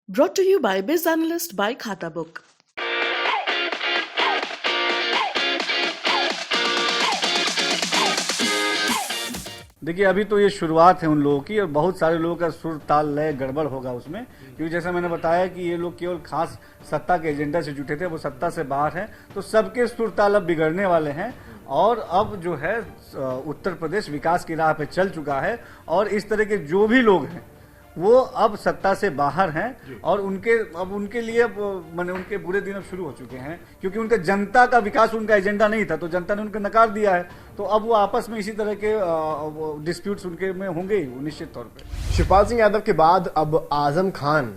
Brought to you by Biz Analyst by Khata Book. देखिए, अभी तो ये शुरुआत है उन लोगों की और बहुत सारे लोगों का सुर ताल लय गड़बड़ होगा उसमें, क्योंकि जैसा मैंने बताया कि ये लोग केवल खास सत्ता के एजेंडा से जुटे थे, वो सत्ता से बाहर हैं, तो सबके सुर ताल अब बिगड़ने वाले हैं। और अब जो है उत्तर प्रदेश विकास की राह पे चल चुका है और इस तरह के जो भी लोग हैं वो अब सत्ता से बाहर हैं और उनके लिए माने उनके बुरे दिन अब शुरू हो चुके हैं, क्योंकि उनका जनता का विकास उनका एजेंडा नहीं था, तो जनता ने उनको नकार दिया है। तो अब वो आपस में इसी तरह के डिस्प्यूट्स उनके में होंगे ही निश्चित तौर पे। शिवपाल सिंह यादव के बाद अब आजम खान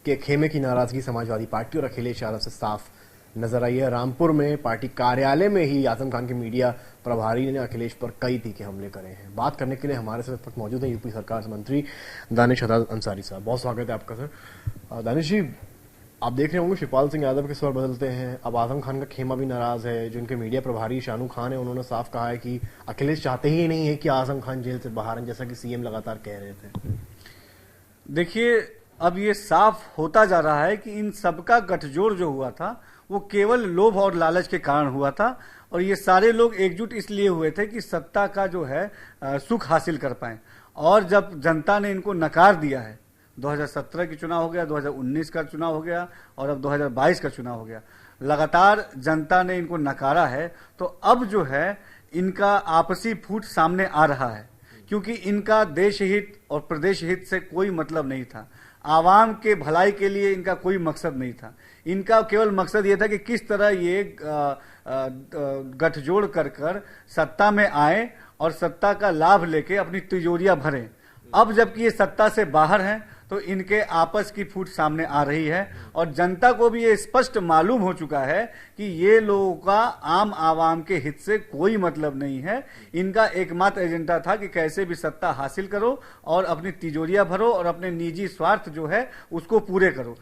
के खेमे की नाराजगी समाजवादी पार्टी और अखिलेश यादव से साफ नजर आई है। रामपुर में पार्टी कार्यालय में ही आजम खान के मीडिया प्रभारी ने अखिलेश पर कई तीखे हमले करे हैं। बात करने के लिए हमारे साथ वक्त मौजूद है यूपी सरकार से मंत्री दानिश अंसारी साहब। बहुत स्वागत है आपका सर। दानिश जी, आप देख रहे होंगे शिवपाल सिंह यादव के स्वर बदलते हैं, अब आजम खान का खेमा भी नाराज है। जो उनके मीडिया प्रभारी शानू खान है, उन्होंने साफ कहा है कि अखिलेश चाहते ही नहीं है कि आजम खान जेल से बाहर हैं, जैसा कि सीएम लगातार कह रहे थे। देखिए, अब ये साफ होता जा रहा है कि इन सबका गठजोड़ जो हुआ था वो केवल लोभ और लालच के कारण हुआ था और ये सारे लोग एकजुट इसलिए हुए थे कि सत्ता का जो है सुख हासिल कर पाए। और जब जनता ने इनको नकार दिया है, 2017 की चुनाव हो गया, 2019 का चुनाव हो गया और अब 2022 का चुनाव हो गया, लगातार जनता ने इनको नकारा है, तो अब जो है इनका आपसी फूट सामने आ रहा है, क्योंकि इनका देश हित और प्रदेश हित से कोई मतलब नहीं था। आवाम के भलाई के लिए इनका कोई मकसद नहीं था। इनका केवल मकसद ये था कि किस तरह ये गठजोड़ कर सत्ता में आए और सत्ता का लाभ लेके अपनी तिजोरियां भरें। अब जबकि ये सत्ता से बाहर हैं तो इनके आपस की फूट सामने आ रही है और जनता को भी ये स्पष्ट मालूम हो चुका है कि ये लोगों का आम आवाम के हित से कोई मतलब नहीं है। इनका एकमात्र एजेंडा था कि कैसे भी सत्ता हासिल करो और अपनी तिजोरियां भरो और अपने निजी स्वार्थ जो है उसको पूरे करो।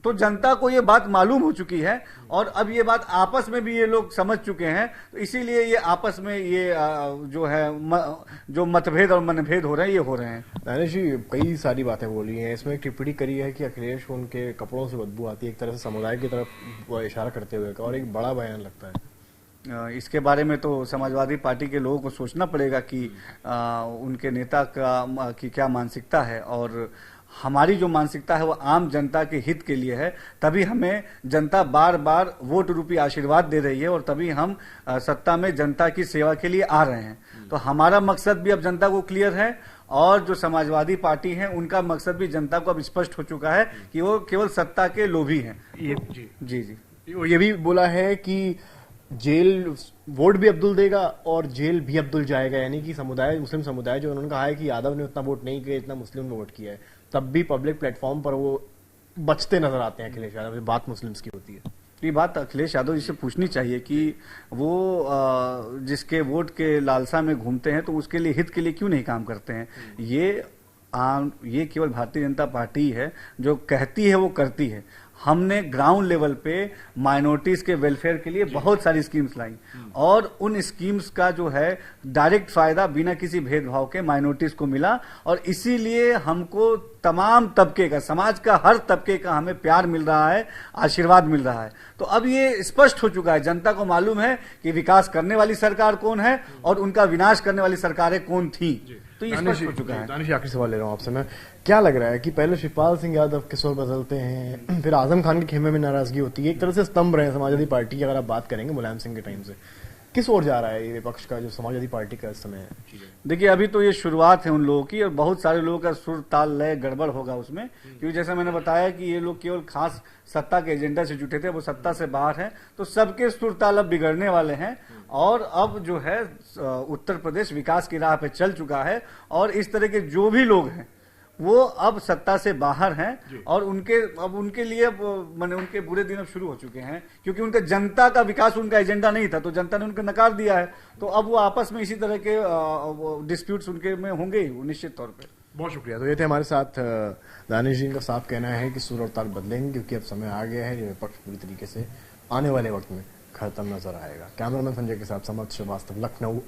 तो जनता को ये बात मालूम हो चुकी है और अब ये बात आपस में भी ये लोग समझ चुके हैं, तो इसीलिए ये आपस में ये जो है जो मतभेद और मनभेद हो रहे हैं ये हो रहे हैं। दानिश जी, कई सारी बातें बोली हैं, इसमें एक टिप्पणी करी है कि अखिलेश को उनके कपड़ों से बदबू आती है, एक तरह से समुदाय की तरफ वो इशारा करते हुए, और एक बड़ा बयान लगता है। इसके बारे में तो समाजवादी पार्टी के लोगों को सोचना पड़ेगा कि उनके नेता की क्या मानसिकता है, और हमारी जो मानसिकता है वो आम जनता के हित के लिए है। तभी हमें जनता बार बार वोट रूपी आशीर्वाद दे रही है और तभी हम सत्ता में जनता की सेवा के लिए आ रहे हैं। तो हमारा मकसद भी अब जनता को क्लियर है और जो समाजवादी पार्टी है उनका मकसद भी जनता को अब स्पष्ट हो चुका है कि वो केवल सत्ता के लोभी हैं। ये भी बोला है कि जेल वोट भी अब्दुल देगा और जेल भी अब्दुल जाएगा, यानी कि समुदाय, मुस्लिम समुदाय जो उन्होंने कहा है कि यादव ने उतना वोट नहीं किया जितना मुस्लिम ने वोट किया है, तब भी पब्लिक प्लेटफॉर्म पर वो बचते नजर आते हैं अखिलेश यादव। बात मुस्लिम्स की होती है। ये बात अखिलेश यादव जी से पूछनी चाहिए कि वो जिसके वोट के लालसा में घूमते हैं तो उसके लिए हित के लिए क्यों नहीं काम करते हैं। ये केवल भारतीय जनता पार्टी है जो कहती है वो करती है। हमने ग्राउंड लेवल पे माइनॉरिटीज के वेलफेयर के लिए बहुत सारी स्कीम्स लाई और उन स्कीम्स का जो है डायरेक्ट फायदा बिना किसी भेदभाव के माइनॉरिटीज को मिला और इसीलिए हमको तमाम तबके का, समाज का हर तबके का हमें प्यार मिल रहा है, आशीर्वाद मिल रहा है। तो अब ये स्पष्ट हो चुका है, जनता को मालूम है कि विकास करने वाली सरकार कौन है और उनका विनाश करने वाली सरकारें कौन थी। तो ये स्पष्ट हो चुका है। दानिश, आखिरी सवाल ले रहा हूं आपसे मैं, क्या लग रहा है कि पहले शिवपाल सिंह यादव के स्वर बदलते हैं, फिर आजम खान के खेमे में नाराजगी होती है, एक तरह से स्तंभ रहे हैं समाजवादी पार्टी की, अगर आप बात करेंगे मुलायम सिंह के टाइम से, किस ओर जा रहा है ये विपक्ष का जो समाजवादी पार्टी का इस समय है? देखिए, अभी तो ये शुरुआत है उन लोगों की और बहुत सारे लोगों का सुर ताल लय गड़बड़ होगा उसमें, क्योंकि जैसा मैंने बताया कि ये लोग केवल खास सत्ता के एजेंडा से जुटे थे, वो सत्ता से बाहर हैं, तो सबके सुर ताल अब बिगड़ने वाले हैं और अब जो है उत्तर प्रदेश विकास की राह पे चल चुका है और इस तरह के जो भी लोग हैं वो अब सत्ता से बाहर हैं और उनके लिए माने उनके बुरे दिन अब शुरू हो चुके हैं, क्योंकि उनका जनता का विकास उनका एजेंडा नहीं था, तो जनता ने उनको नकार दिया है। तो अब वो आपस में इसी तरह के डिस्प्यूट्स उनके में होंगे ही निश्चित तौर पे। बहुत शुक्रिया। तो ये थे हमारे साथ दानिश जी का साफ कहना है कि सुर और ताल बदलेंगे, क्योंकि अब समय आ गया है जो विपक्ष पूरी तरीके से आने वाले वक्त में खत्म नजर आएगा। कैमरामैन संजय के साथ समर्थ श्रीवास्तव, लखनऊ।